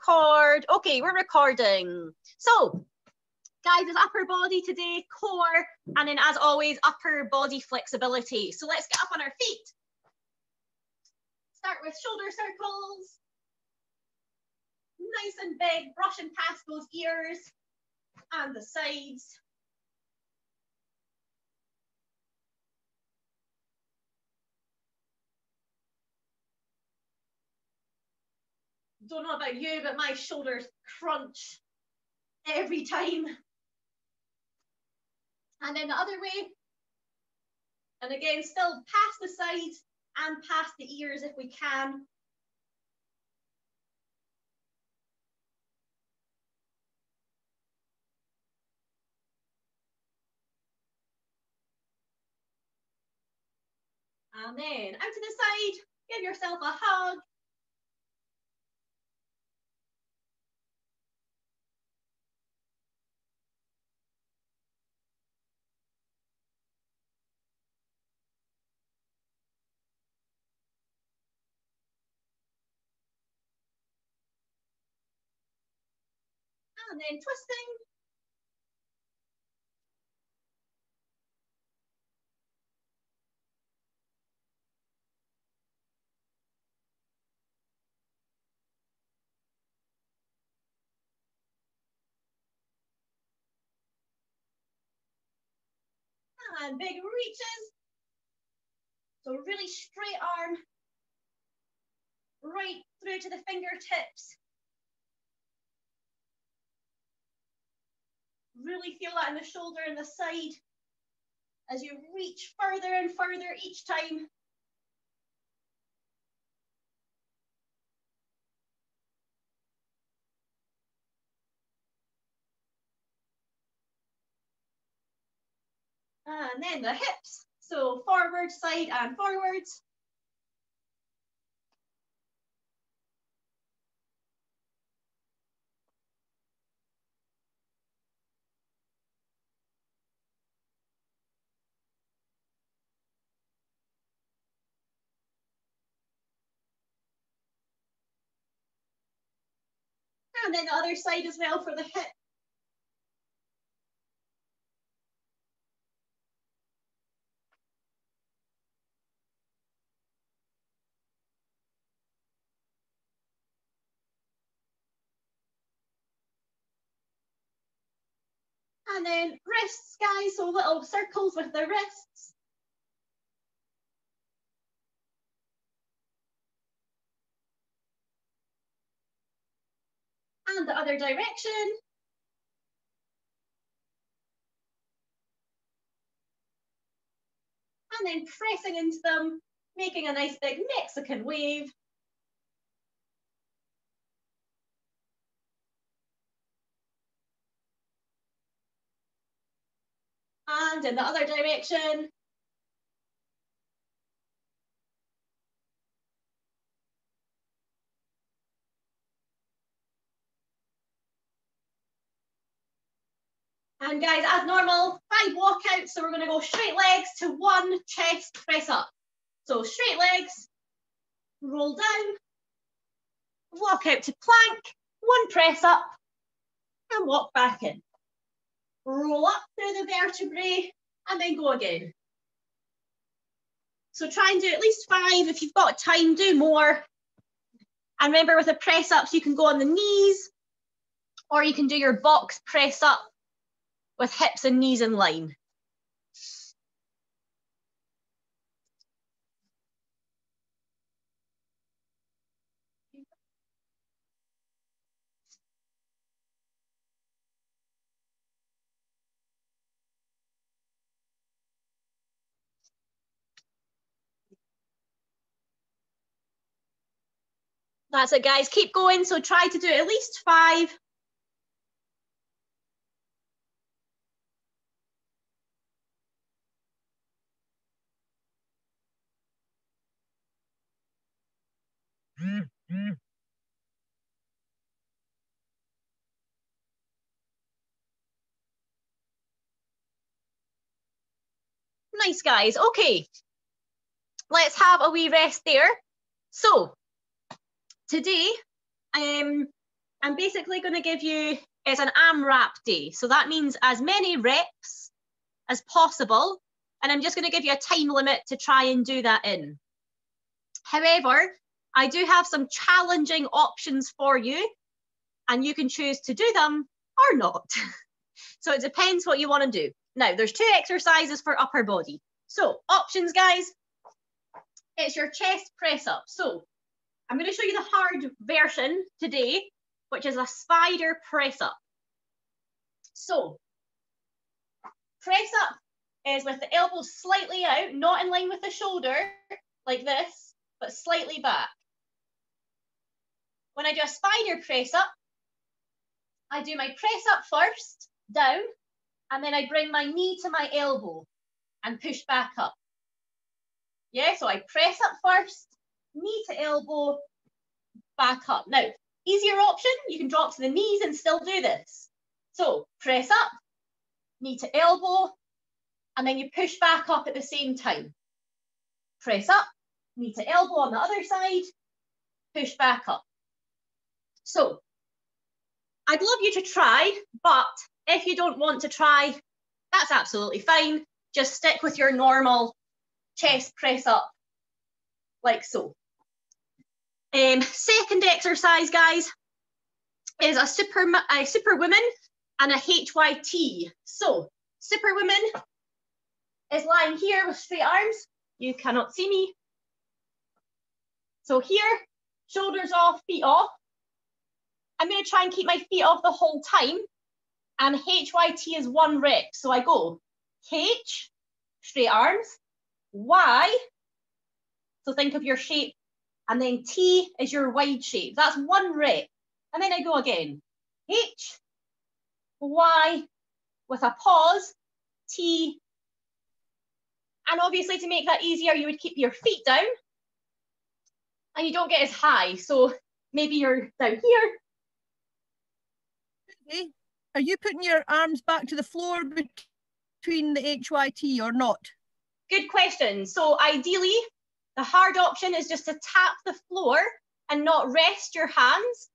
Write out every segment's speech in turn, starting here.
record. Okay, we're recording. So, guys, it's upper body today, core, and then as always, upper body flexibility. So let's get up on our feet. Start with shoulder circles. Nice and big, brushing past those ears and the sides. Don't know about you, but my shoulders crunch every time. And then the other way. And again, still past the sides and past the ears if we can. And then out to the side, give yourself a hug. And then twisting. And big reaches. So really straight arm, right through to the fingertips. Really feel that in the shoulder and the side as you reach further and further each time. And then the hips. So forward, side and forwards. And then the other side as well for the hip. And then wrists, guys, so little circles with the wrists. And the other direction. And then pressing into them, making a nice big Mexican wave. And in the other direction. And guys, as normal, 5 walkouts, so we're going to go straight legs to 1 chest press up. So straight legs, roll down, walk out to plank, 1 press up, and walk back in. Roll up through the vertebrae, and then go again. So try and do at least 5. If you've got time, do more. And remember, with the press ups, you can go on the knees, or you can do your box press up with hips and knees in line. That's it, guys. Keep going. So try to do at least 5. Nice, guys. Okay, let's have a wee rest there. So today, I'm I'm basically going to give you, it's an AMRAP day. So that means as many reps as possible. And I'm just going to give you a time limit to try and do that in. However, I do have some challenging options for you, and you can choose to do them or not. So it depends what you want to do. Now, there's 2 exercises for upper body. So options, guys, it's your chest press up. So I'm going to show you the hard version today, which is a spider press up. So press up is with the elbows slightly out, not in line with the shoulder, like this, but slightly back. When I do a spider press up, I do my press up first, down, and then I bring my knee to my elbow and push back up. Yeah, so I press up first, knee to elbow, back up. Now, easier option, you can drop to the knees and still do this. So press up, knee to elbow, and then you push back up at the same time. Press up, knee to elbow on the other side, push back up. So I'd love you to try, but if you don't want to try, that's absolutely fine. Just stick with your normal chest press up, like so. Second exercise, guys, is a superwoman and a HYT. So superwoman is lying here with straight arms. You cannot see me. So here, shoulders off, feet off. I'm going to try and keep my feet off the whole time. And HYT is 1 rep. So I go H, straight arms, Y, so think of your shape, and then T is your wide shape. That's 1 rep. And then I go again. H, Y, with a pause, T. And obviously to make that easier, you would keep your feet down and you don't get as high. So maybe you're down here. Okay. Are you putting your arms back to the floor between the HYT or not? Good question. So ideally, the hard option is just to tap the floor and not rest your hands.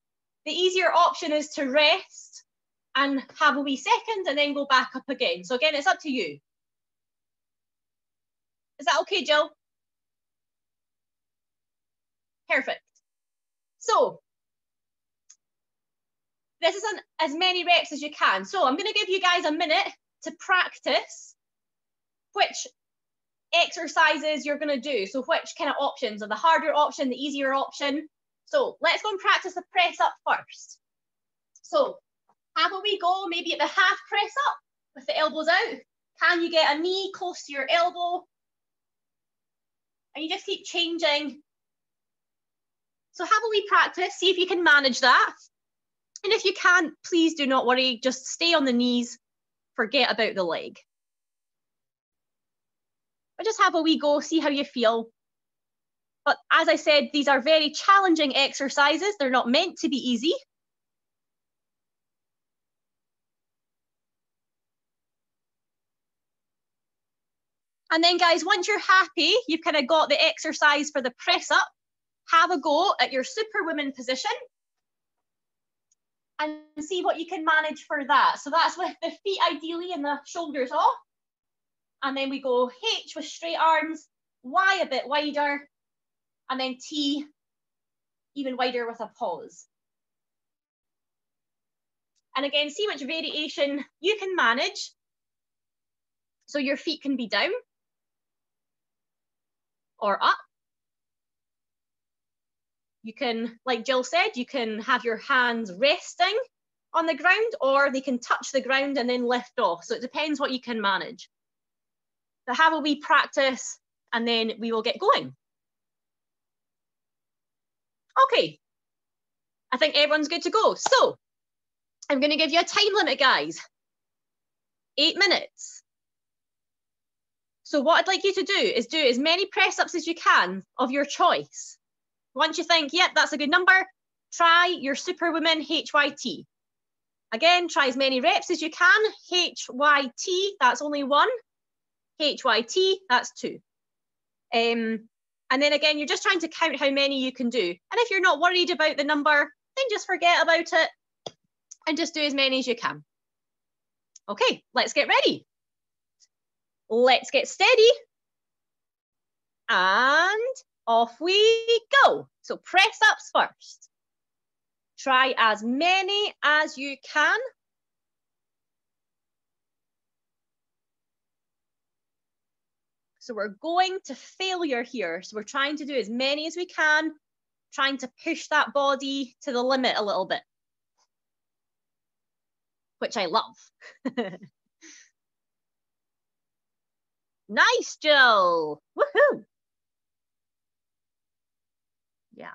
The easier option is to rest and have a wee second and then go back up again. So again, it's up to you. Is that okay, Jill? Perfect. So this is as many reps as you can. So I'm going to give you guys a minute to practice which exercises you're going to do. So which kind of options, or the harder option, the easier option. So let's go and practice the press up first. So have a wee go, maybe at the half press up with the elbows out. Can you get a knee close to your elbow? And you just keep changing. So have a wee practice, see if you can manage that. And if you can't, please do not worry, just stay on the knees, forget about the leg. But just have a wee go, see how you feel. But as I said, these are very challenging exercises. They're not meant to be easy. And then guys, once you're happy, you've kind of got the exercise for the press up, have a go at your superwoman position and see what you can manage for that. So that's with the feet ideally and the shoulders off. And then we go H with straight arms, Y a bit wider, and then T even wider with a pause. And again, see which variation you can manage. So your feet can be down or up. You can, like Jill said, you can have your hands resting on the ground, or they can touch the ground and then lift off. So it depends what you can manage. So have a wee practice and then we will get going. Okay, I think everyone's good to go. So I'm going to give you a time limit, guys. 8 minutes. So what I'd like you to do is do as many press ups as you can of your choice. Once you think, yep, that's a good number, try your superwoman HYT. Again, try as many reps as you can. HYT, that's only 1. HYT, that's 2. And then again, you're just trying to count how many you can do. And if you're not worried about the number, then just forget about it. and just do as many as you can. Okay, let's get ready. Let's get steady. And off we go. So press ups first. Try as many as you can. So we're going to failure here. So we're trying to do as many as we can, trying to push that body to the limit a little bit, which I love. Nice, Jill. Woohoo. Yeah.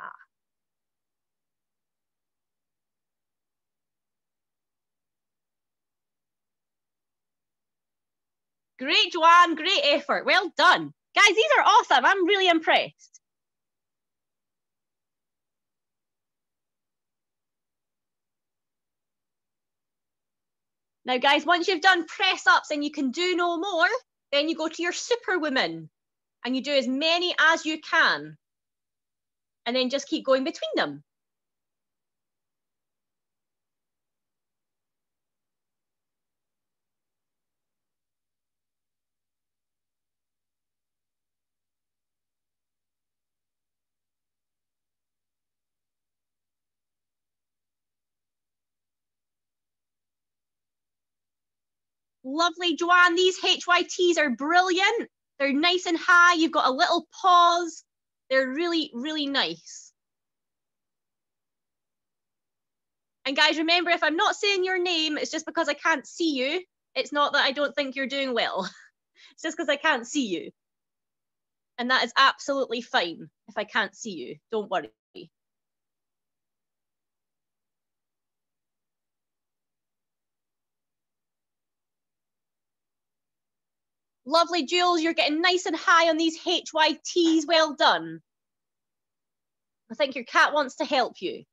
Great, Joanne. Great effort. Well done. Guys, these are awesome. I'm really impressed. Now, guys, once you've done press ups and you can do no more, then you go to your superwoman and you do as many as you can. And then just keep going between them. Lovely, Joanne. These HYTs are brilliant. They're nice and high. You've got a little pause. They're really, really nice. And guys, remember, if I'm not saying your name, it's just because I can't see you. It's not that I don't think you're doing well. It's just because I can't see you. And that is absolutely fine if I can't see you. Don't worry. Lovely, Jules. You're getting nice and high on these HYTs. Well done. I think your cat wants to help you.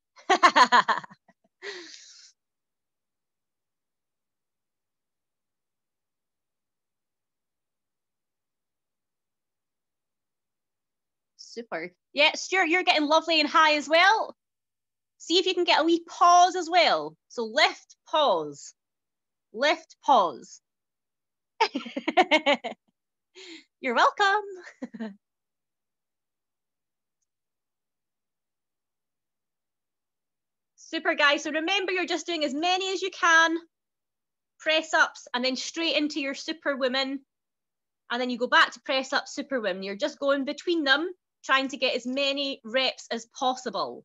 Super. Yeah, Stuart, you're getting lovely and high as well. See if you can get a wee pause as well. So lift, pause. Lift, pause. You're welcome. Super, guys. So remember, you're just doing as many as you can. Press ups and then straight into your superwoman. And then you go back to press up superwoman. You're just going between them, trying to get as many reps as possible.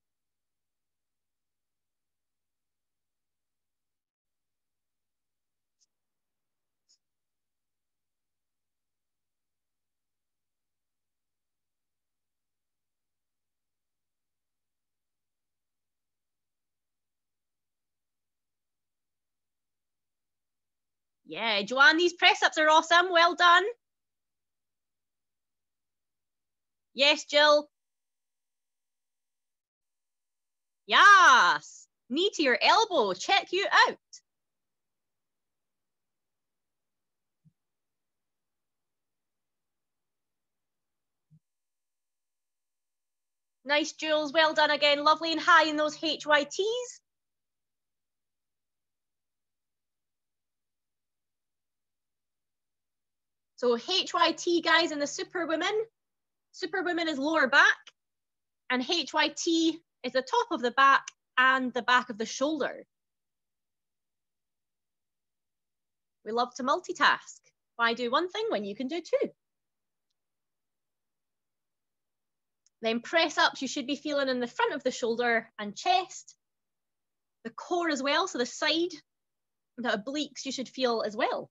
Yeah, Joanne, these press ups are awesome. Well done. Yes, Jill. Yes. Knee to your elbow. Check you out. Nice, Jules. Well done again. Lovely and high in those HYTs. So HYT, guys, in the superwoman. Superwoman is lower back. And HYT is the top of the back and the back of the shoulder. We love to multitask. Why do one thing when you can do two? Then press ups, you should be feeling in the front of the shoulder and chest, the core as well, so the side, the obliques you should feel as well.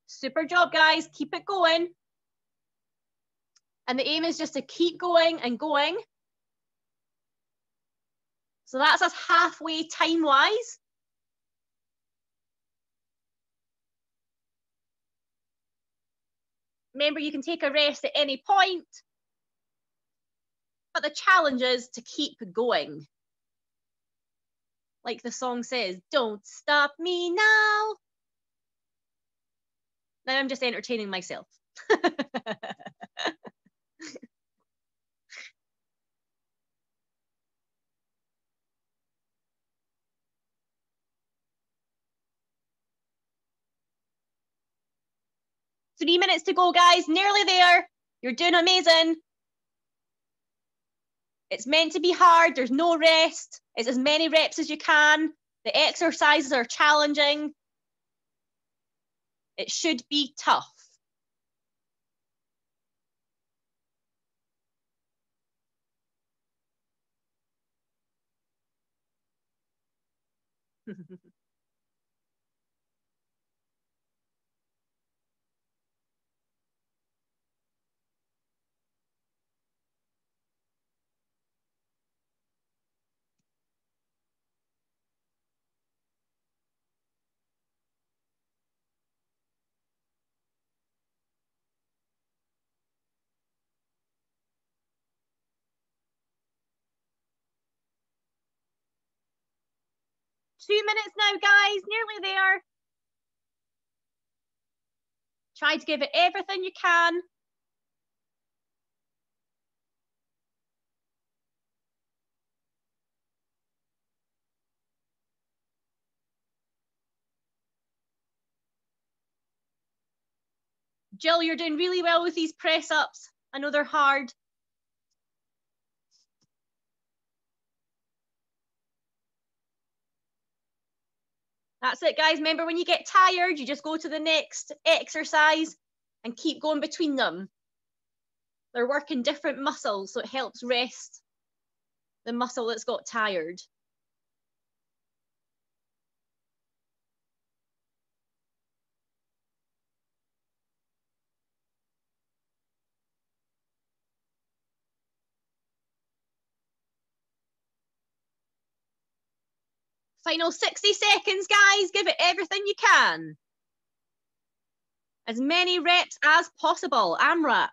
Super job, guys. Keep it going. And the aim is just to keep going and going. So that's us halfway time-wise. Remember, you can take a rest at any point, but the challenge is to keep going. Like the song says, don't stop me now. Now I'm just entertaining myself. Three minutes to go, guys. Nearly there. You're doing amazing. It's meant to be hard. There's no rest. It's as many reps as you can. The exercises are challenging. It should be tough. Two minutes now, guys, nearly there. Try to give it everything you can. Jill, you're doing really well with these press ups. I know they're hard. That's it, guys. Remember, when you get tired, you just go to the next exercise and keep going between them. They're working different muscles, so it helps rest the muscle that's got tired. Final 60 seconds, guys. Give it everything you can. As many reps as possible. AMRAP.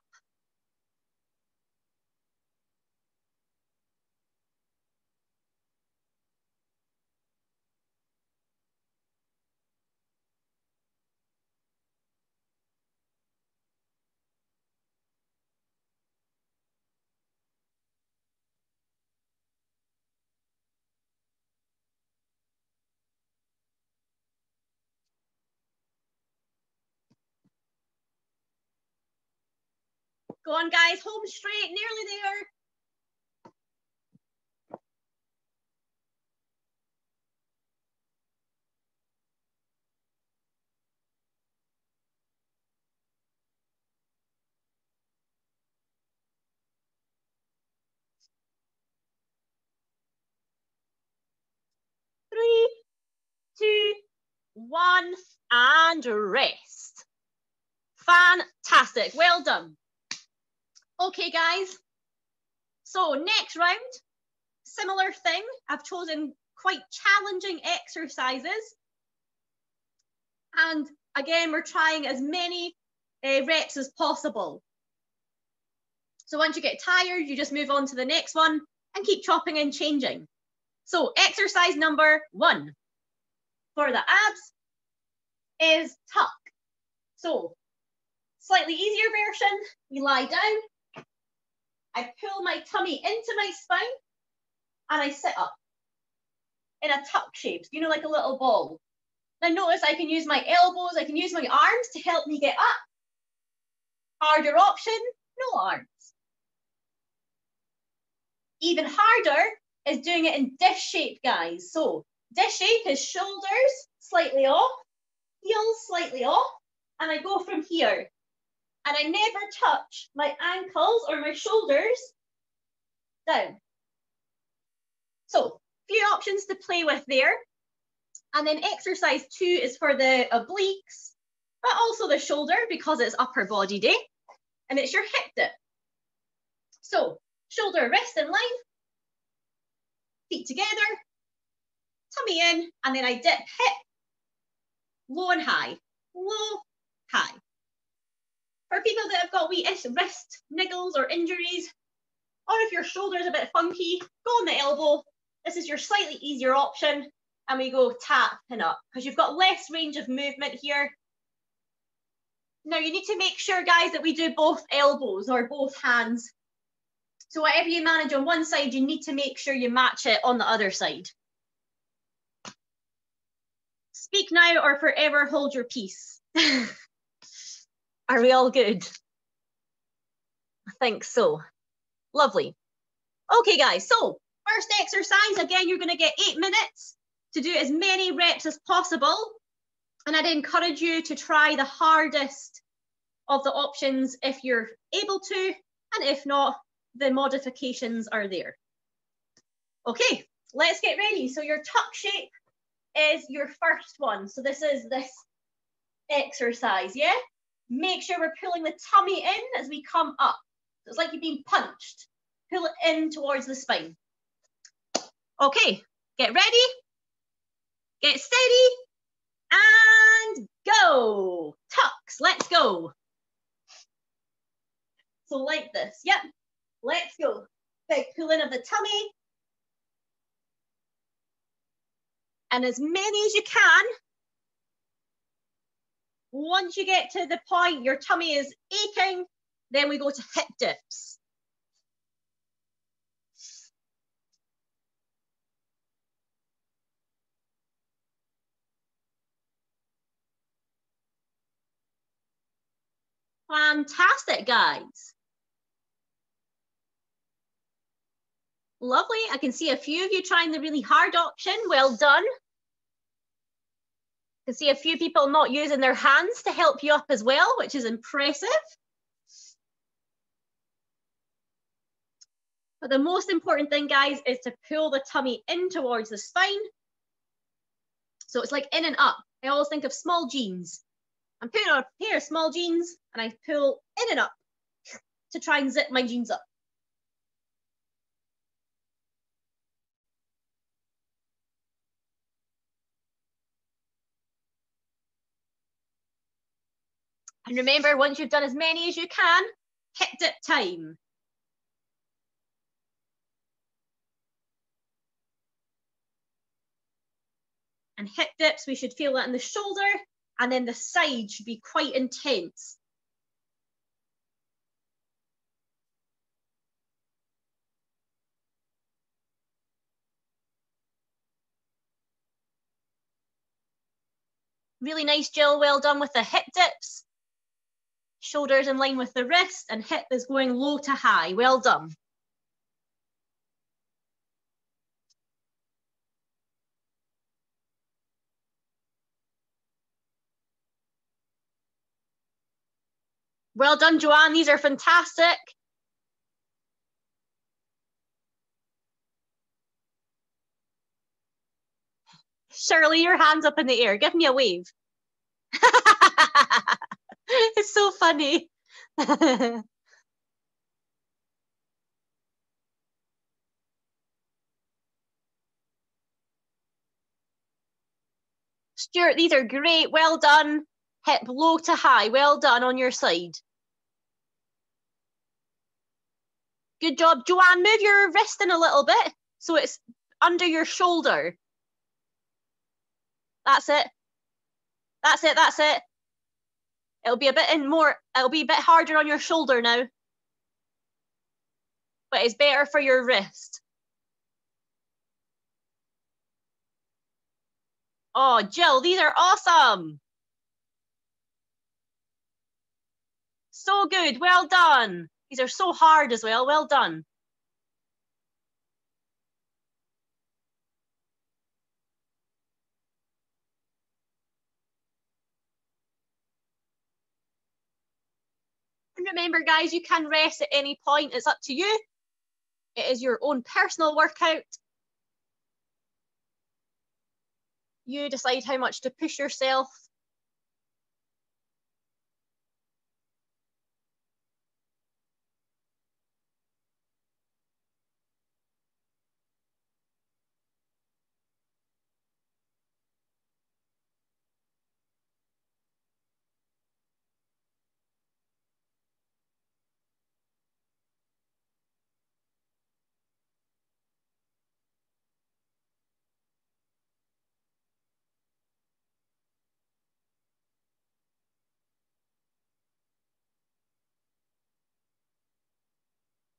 Go on, guys. Home straight. Nearly there. Three, two, one, and rest. Fantastic. Well done. Okay, guys. So next round, similar thing. I've chosen quite challenging exercises. And again, we're trying as many reps as possible. So once you get tired, you just move on to the next one and keep chopping and changing. So exercise number 1 for the abs is tuck. So slightly easier version, you lie down, I pull my tummy into my spine and I sit up in a tuck shape, you know, like a little ball. Now notice I can use my elbows, I can use my arms to help me get up. Harder option, no arms. Even harder is doing it in dish shape, guys. So dish shape is shoulders slightly off, heels slightly off, and I go from here. And I never touch my ankles or my shoulders down. So few options to play with there. And then exercise 2 is for the obliques, but also the shoulder because it's upper body day. And it's your hip dip. So shoulder rest in line, feet together, tummy in, and then I dip hip, low and high, low, high. For people that have got wee wrist niggles or injuries, or if your shoulder is a bit funky, go on the elbow. This is your slightly easier option, and we go tap and up because you've got less range of movement here. Now you need to make sure, guys, that we do both elbows or both hands. So whatever you manage on one side, you need to make sure you match it on the other side. Speak now or forever hold your peace. Are we all good? I think so. Lovely. Okay, guys, so first exercise, again, you're going to get 8 minutes to do as many reps as possible. And I'd encourage you to try the hardest of the options if you're able to, and if not, the modifications are there. Okay, let's get ready. So your tuck shape is your first one. So this is this exercise, yeah? Make sure we're pulling the tummy in as we come up. So it's like you've been punched. Pull it in towards the spine. Okay, get ready, get steady, and go. Tucks, let's go. So like this, yep, let's go. Big pull in of the tummy. And as many as you can. Once you get to the point your tummy is aching, then we go to hip dips. Fantastic, guys. Lovely. I can see a few of you trying the really hard option. Well done. I can see a few people not using their hands to help you up as well, which is impressive. But the most important thing, guys, is to pull the tummy in towards the spine. So it's like in and up. I always think of small jeans. I'm putting on a pair of small jeans and I pull in and up to try and zip my jeans up. And remember, once you've done as many as you can, hip dip time. And hip dips, we should feel that in the shoulder, and then the side should be quite intense. Really nice, Jill, well done with the hip dips. Shoulders in line with the wrist, and hip is going low to high, well done. Well done, Joanne, these are fantastic. Shirley, your hand's up in the air, give me a wave. It's so funny. Stuart, these are great, well done. Hip low to high, well done on your side. Good job. Joanne, move your wrist in a little bit so it's under your shoulder. That's it. That's it, that's it. It'll be a bit it'll be a bit harder on your shoulder now. But it's better for your wrist. Oh, Jill, these are awesome. So good, well done. These are so hard as well, well done. And remember, guys, you can rest at any point. It's up to you. It is your own personal workout. You decide how much to push yourself.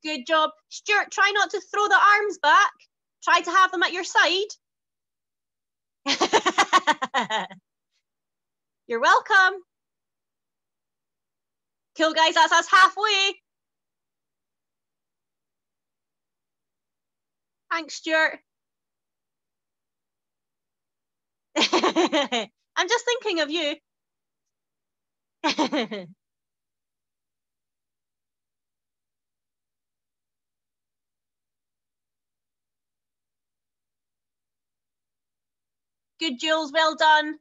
Good job. Stuart, try not to throw the arms back. Try to have them at your side. You're welcome. Cool, guys, that's us halfway. Thanks, Stuart. I'm just thinking of you. Good, Jules, well done.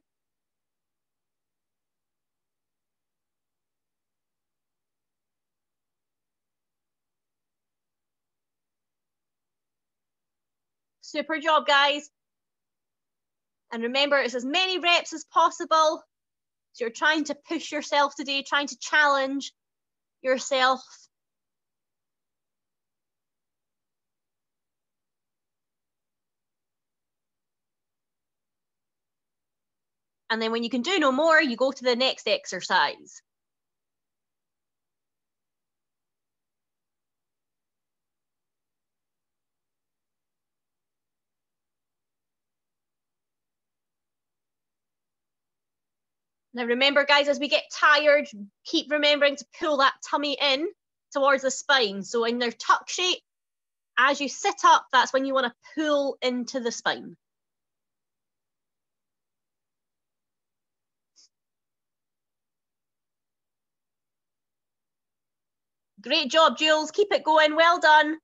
Super job, guys. And remember, it's as many reps as possible. So you're trying to push yourself today, trying to challenge yourself. And then when you can do no more, you go to the next exercise. Now remember, guys, as we get tired, keep remembering to pull that tummy in towards the spine. So in their tuck shape, as you sit up, that's when you want to pull into the spine. Great job, Jules. Keep it going. Well done.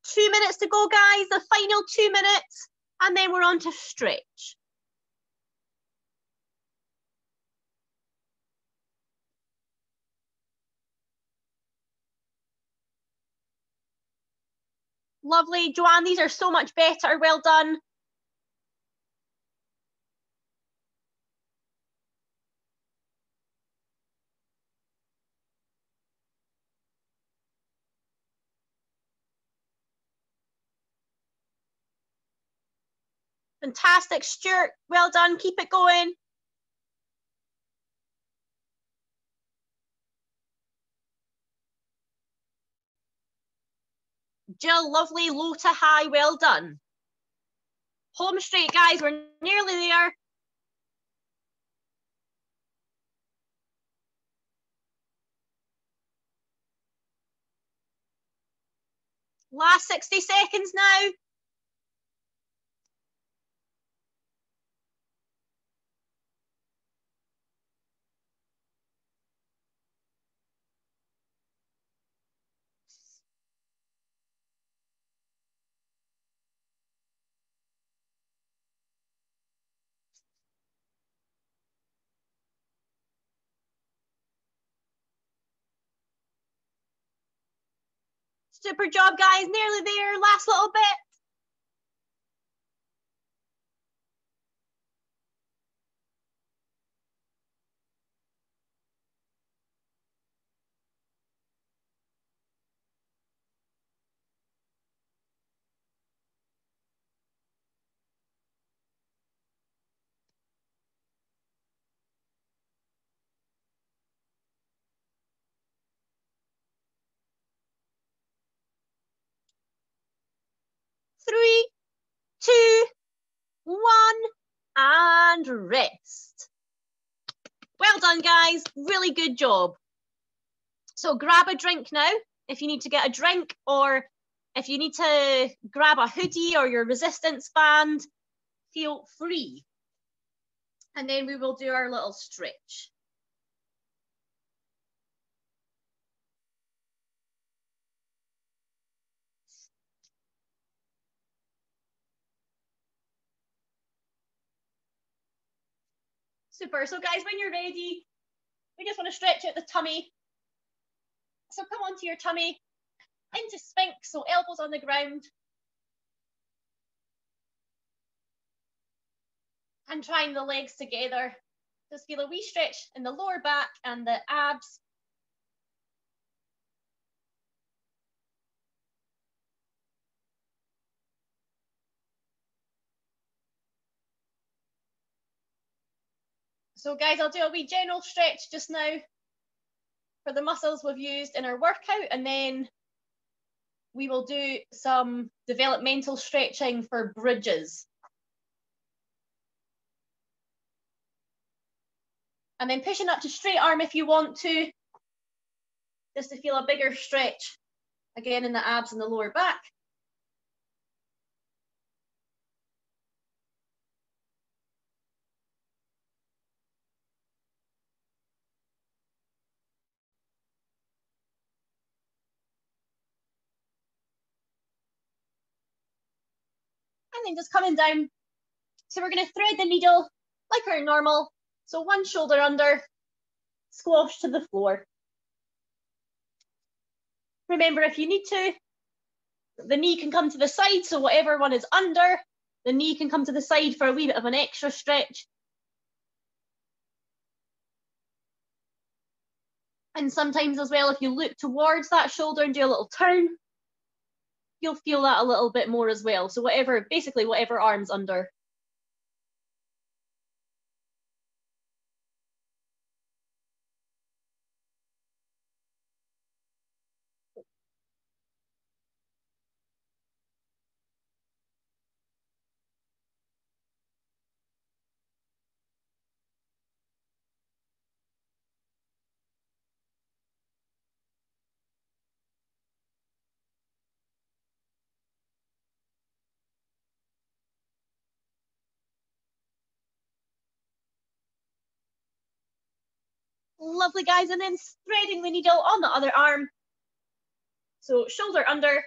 Two minutes to go, guys. The final 2 minutes. And then we're on to stretch. Lovely. Joanne, these are so much better. Well done. Fantastic, Stuart. Well done. Keep it going. Jill, lovely. Low to high. Well done. Home straight, guys. We're nearly there. Last 60 seconds now. Super job, guys. Nearly there. Last little bit. Three, two, one, and rest. Well done, guys. Really good job. So grab a drink now if you need to get a drink, or if you need to grab a hoodie or your resistance band, feel free. And then we will do our little stretch. Super. So guys, when you're ready, we just want to stretch out the tummy. So come onto your tummy, into Sphinx, so elbows on the ground. And trying the legs together Just feel a wee stretch in the lower back and the abs. So guys, I'll do a wee general stretch just now for the muscles we've used in our workout, and then we will do some developmental stretching for bridges. And then pushing up to straight arm if you want to, just to feel a bigger stretch, again in the abs and the lower back. And then just coming down. So we're going to thread the needle like our normal. So one shoulder under, squash to the floor. Remember, if you need to, the knee can come to the side, so whatever one is under, the knee can come to the side for a wee bit of an extra stretch. And sometimes as well, if you look towards that shoulder and do a little turn, you'll feel that a little bit more as well. So whatever, basically whatever arm's under. Lovely, guys. And then threading the needle on the other arm. So shoulder under,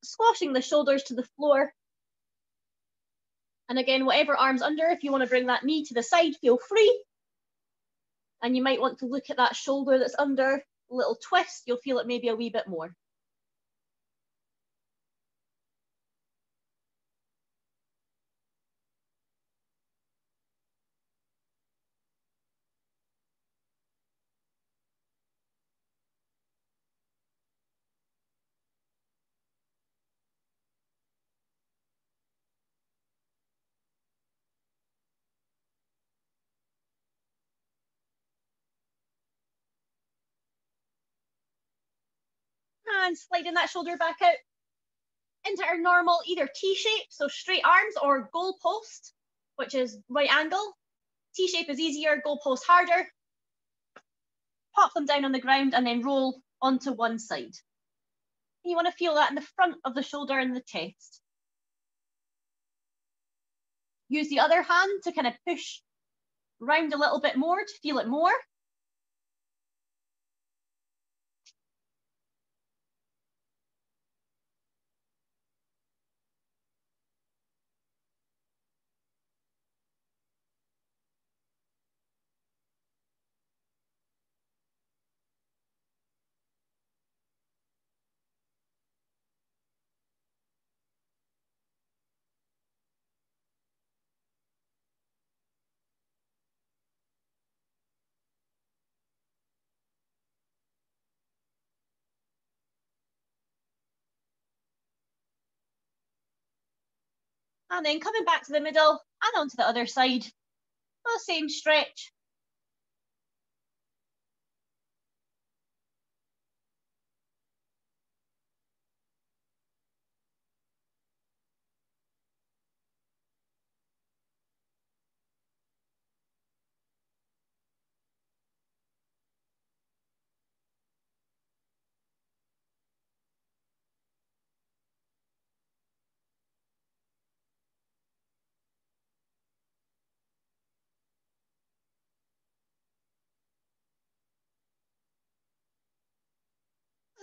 squashing the shoulders to the floor. And again, whatever arm's under, if you want to bring that knee to the side, feel free. And you might want to look at that shoulder that's under, a little twist, you'll feel it maybe a wee bit more. And sliding that shoulder back out into our normal either T-shape, so straight arms, or goal post, which is right angle. T-shape is easier, goal post harder. Pop them down on the ground and then roll onto one side. You want to feel that in the front of the shoulder and the chest. Use the other hand to kind of push round a little bit more to feel it more. And then coming back to the middle and onto the other side. The same stretch.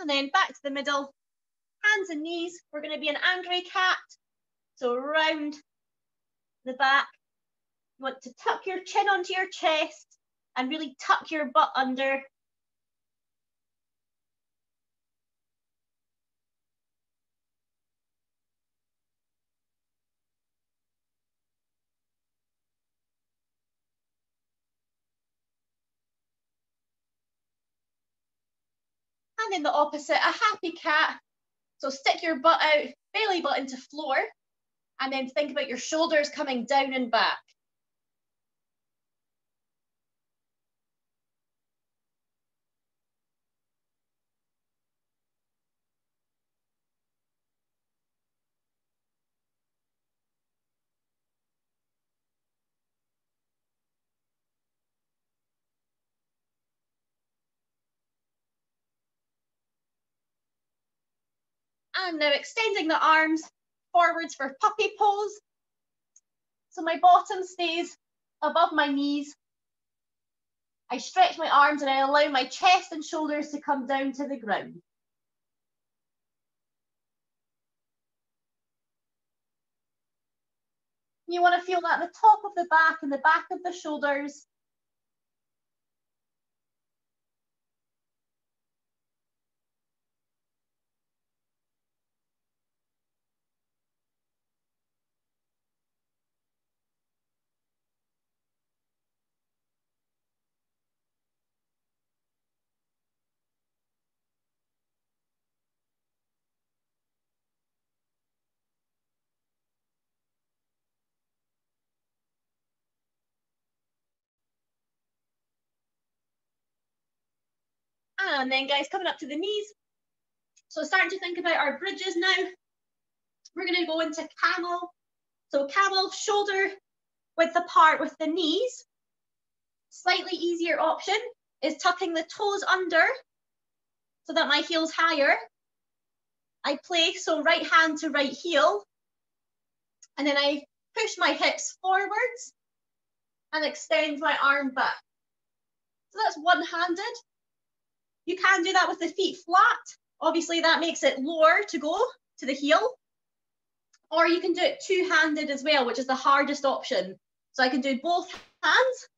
And then back to the middle, hands and knees. We're going to be an angry cat. So round the back. You want to tuck your chin onto your chest and really tuck your butt under. then the opposite, a happy cat. So stick your butt out, belly button to floor, and then think about your shoulders coming down and back. And now extending the arms forwards for puppy pose. So my bottom stays above my knees. I stretch my arms and I allow my chest and shoulders to come down to the ground. You want to feel that at the top of the back and the back of the shoulders. And then guys, coming up to the knees. So starting to think about our bridges now. We're going to go into camel. So camel, shoulder width apart with the knees. Slightly easier option is tucking the toes under so that my heel's higher. I place, so right hand to right heel, and then I push my hips forwards and extend my arm back. So that's one-handed. You can do that with the feet flat. Obviously that makes it lower to go to the heel. Or you can do it two-handed as well, which is the hardest option. So I can do both hands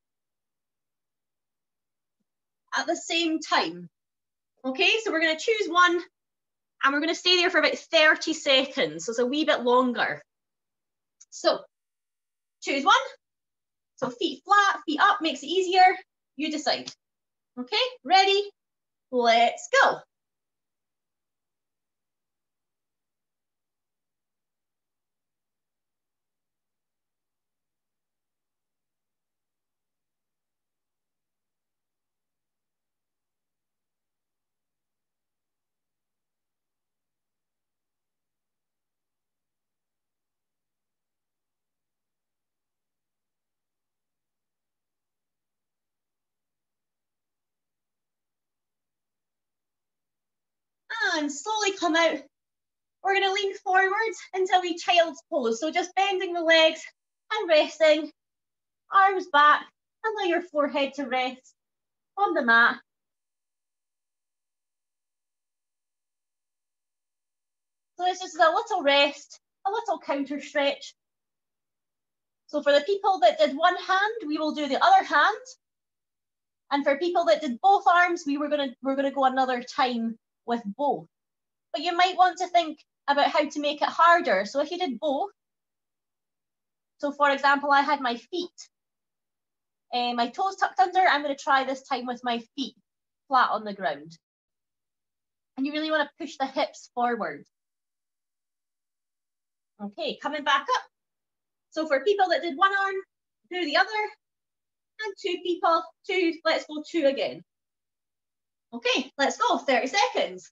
at the same time. Okay, so we're going to choose one and we're going to stay there for about 30 seconds. So it's a wee bit longer. So choose one. So feet flat, feet up, makes it easier. You decide. Okay, ready? Let's go. And slowly come out. We're going to lean forwards until we child's pose. So just bending the legs and resting, arms back, allow your forehead to rest on the mat. So this is a little rest, a little counter stretch. So for the people that did one hand, we will do the other hand. And for people that did both arms, we're gonna go another time with both. But you might want to think about how to make it harder. So if you did both, so for example, I had my feet, my toes tucked under, I'm gonna try this time with my feet flat on the ground. And you really wanna push the hips forward. Okay, coming back up. So for people that did one arm, do the other, and two people, two, let's go two again. Okay, let's go, 30 seconds.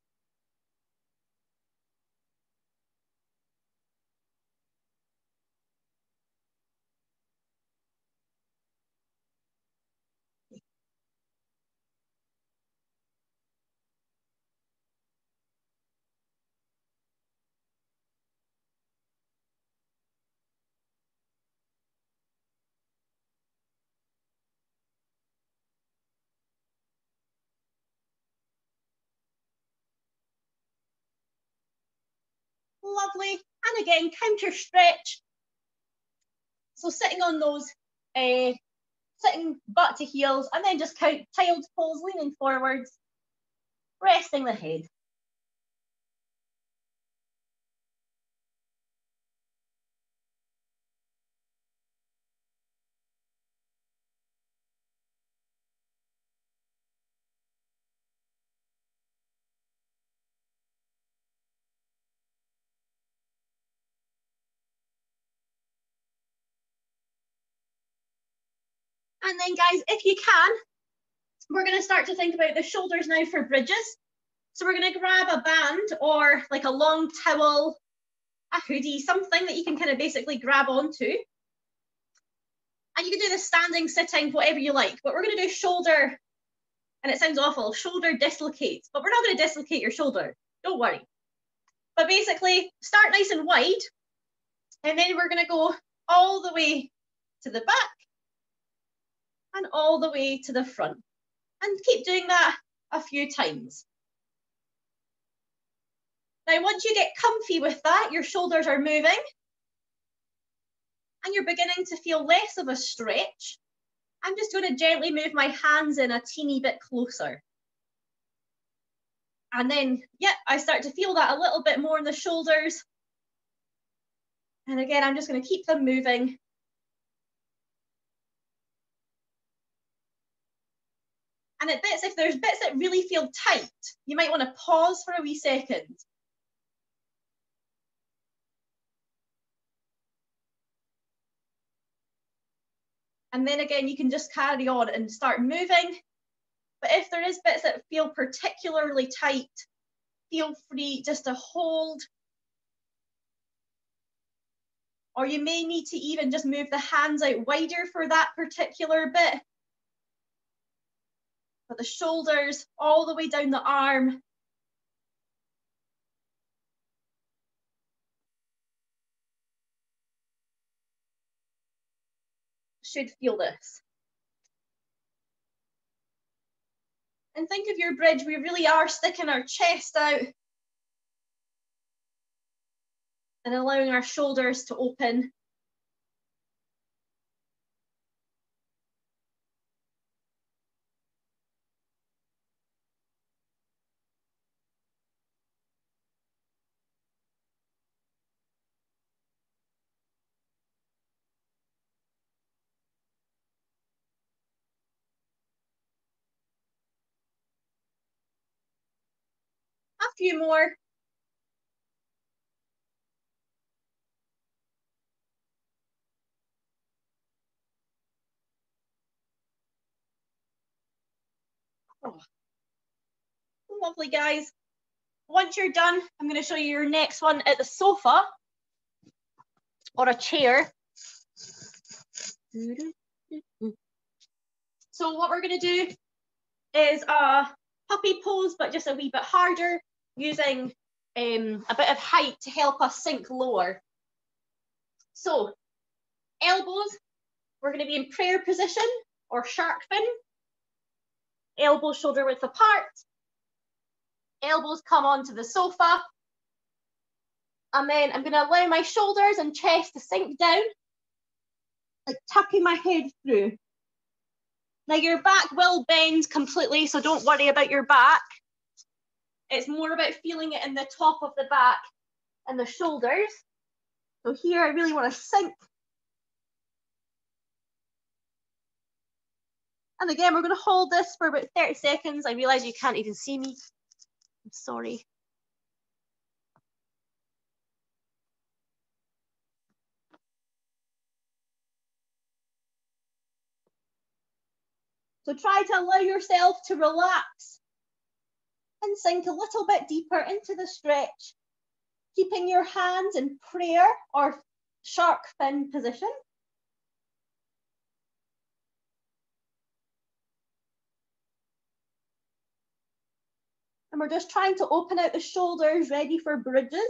Lovely, and again, counter stretch. So sitting on those, sitting butt to heels, and then just child's pose, leaning forwards, resting the head. And then guys, if you can, we're going to start to think about the shoulders now for bridges. So we're going to grab a band or like a long towel, a hoodie, something that you can kind of basically grab onto. And you can do this standing, sitting, whatever you like. But we're going to do shoulder, and it sounds awful, shoulder dislocates. But we're not going to dislocate your shoulder, don't worry. But basically, start nice and wide, and then we're going to go all the way to the back and all the way to the front. And keep doing that a few times. Now, once you get comfy with that, your shoulders are moving and you're beginning to feel less of a stretch. I'm just going to gently move my hands in a teeny bit closer. And then, yep, I start to feel that a little bit more in the shoulders. And again, I'm just going to keep them moving. And if there's bits that really feel tight, you might want to pause for a wee second. And then again, you can just carry on and start moving. But if there is bits that feel particularly tight, feel free just to hold. Or you may need to even just move the hands out wider for that particular bit. But the shoulders all the way down the arm. Should feel this. And think of your bridge, we really are sticking our chest out and allowing our shoulders to open. A few more. Oh. Lovely, guys. Once you're done, I'm going to show you your next one at the sofa or a chair. So what we're going to do is a puppy pose, but just a wee bit harder, using a bit of height to help us sink lower. So elbows, we're going to be in prayer position or shark fin. Elbows shoulder width apart. Elbows come onto the sofa. And then I'm going to allow my shoulders and chest to sink down, like tucking my head through. Now your back will bend completely, so don't worry about your back. It's more about feeling it in the top of the back and the shoulders. So here I really want to sink. And again, we're going to hold this for about 30 seconds. I realize you can't even see me. I'm sorry. So try to allow yourself to relax and sink a little bit deeper into the stretch, keeping your hands in prayer or shark fin position. And we're just trying to open out the shoulders, ready for bridges.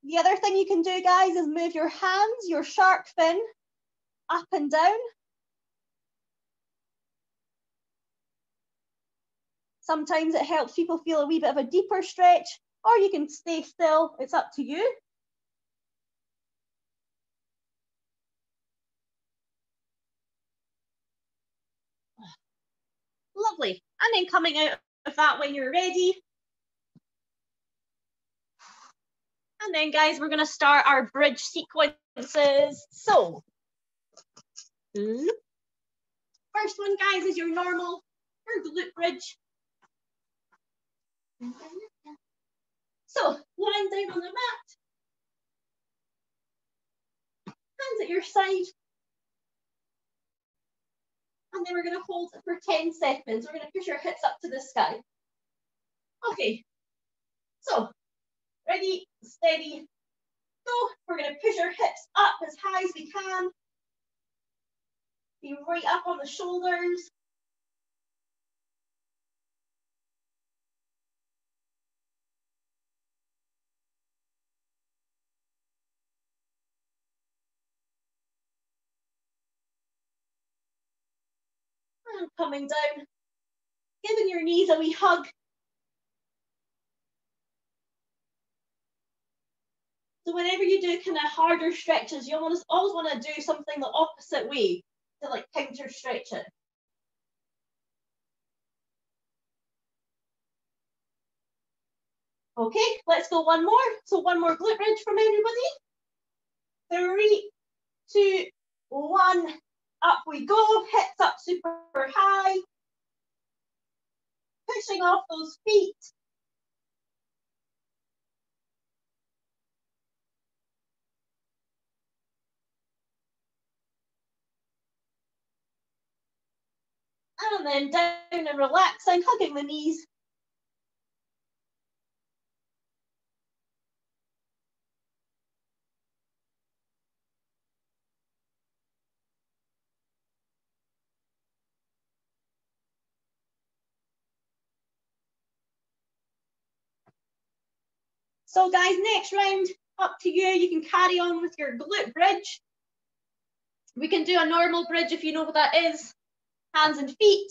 The other thing you can do, guys, is move your hands, your shark fin, up and down. Sometimes it helps people feel a wee bit of a deeper stretch, or you can stay still. It's up to you. Lovely. And then coming out of that when you're ready. And then, guys, we're going to start our bridge sequences. So First one, guys, is your normal, your glute bridge. So, lying down on the mat, hands at your side, and then we're going to hold it for 10 seconds. We're going to push your hips up to the sky. Okay, so ready, steady, go. We're going to push our hips up as high as we can. Be right up on the shoulders. And coming down, giving your knees a wee hug. So whenever you do kind of harder stretches, you always want to do something the opposite way to like counter stretch it. Okay, let's go one more. So one more glute bridge from everybody. 3, 2, 1, up we go, hips up super high. Pushing off those feet. And then down and relaxing, hugging the knees. So guys, next round, up to you. You can carry on with your glute bridge. We can do a normal bridge if you know what that is. Hands and feet.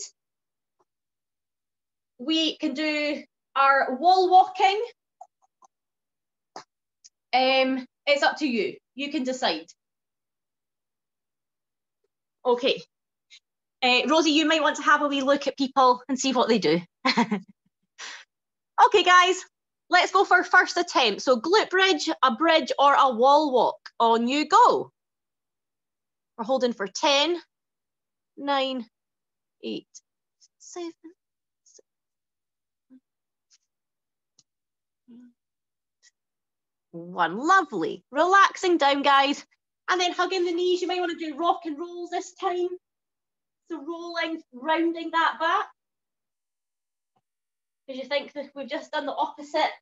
We can do our wall walking. It's up to you. You can decide. Okay. Rosie, you might want to have a wee look at people and see what they do. Okay, guys, let's go for first attempt. So glute bridge, a bridge, or a wall walk. On you go. We're holding for 10, 9, 8, 7, 6, 1. Lovely. Relaxing down, guys. And then hugging the knees. You might want to do rock and rolls this time. So rolling, rounding that back. Because you think that we've just done the opposite.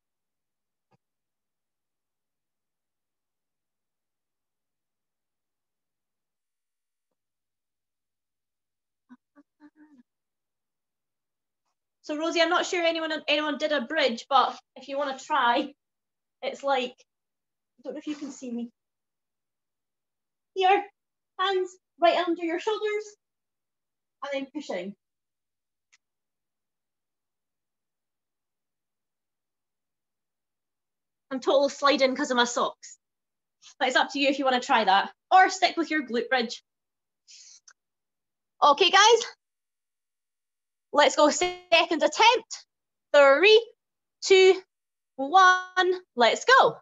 So Rosie, I'm not sure anyone did a bridge, but if you want to try, it's like, I don't know if you can see me. Here, hands right under your shoulders, and then pushing. I'm total sliding because of my socks. But it's up to you if you want to try that, or stick with your glute bridge. Okay, guys, let's go second attempt. 3, 2, 1, let's go.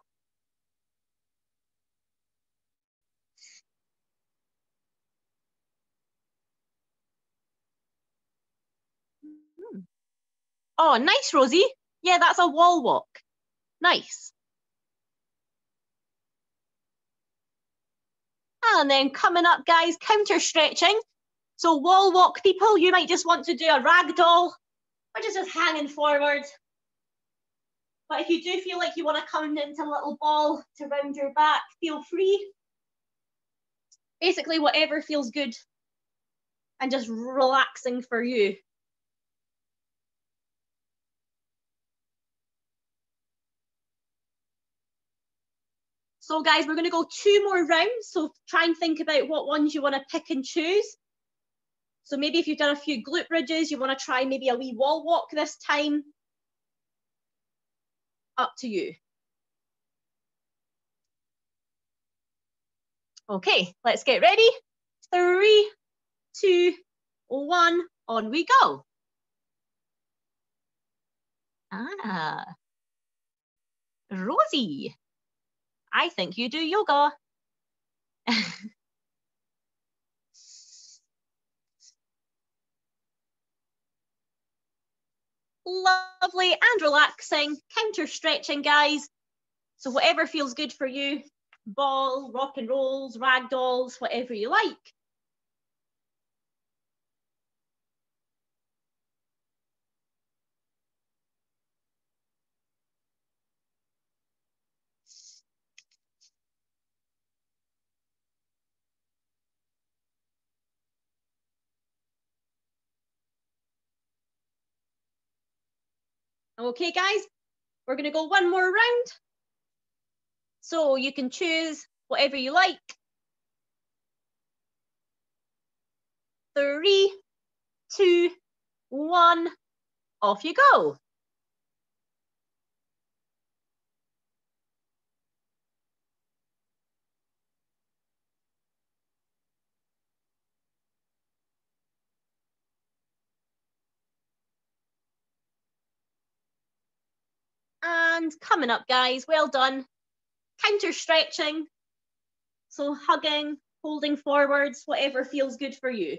Oh, nice, Rosie. Yeah, that's a wall walk. Nice. And then coming up, guys, counter stretching. So wall walk people, you might just want to do a rag doll, which is just hanging forward. But if you do feel like you want to come into a little ball to round your back, feel free. Basically, whatever feels good and just relaxing for you. So guys, we're going to go 2 more rounds. So try and think about what ones you want to pick and choose. So maybe if you've done a few glute bridges, you want to try maybe a wee wall walk this time. Up to you. Okay, let's get ready. 3, 2, 1, on we go. Ah, Rosie, I think you do yoga. Lovely and relaxing. Counter stretching, guys. So whatever feels good for you. Ball, rock and rolls, rag dolls, whatever you like. Okay, guys, we're going to go one more round. So you can choose whatever you like. 3, 2, 1, off you go. And coming up, guys, well done. Counter stretching. So hugging, holding forwards, whatever feels good for you.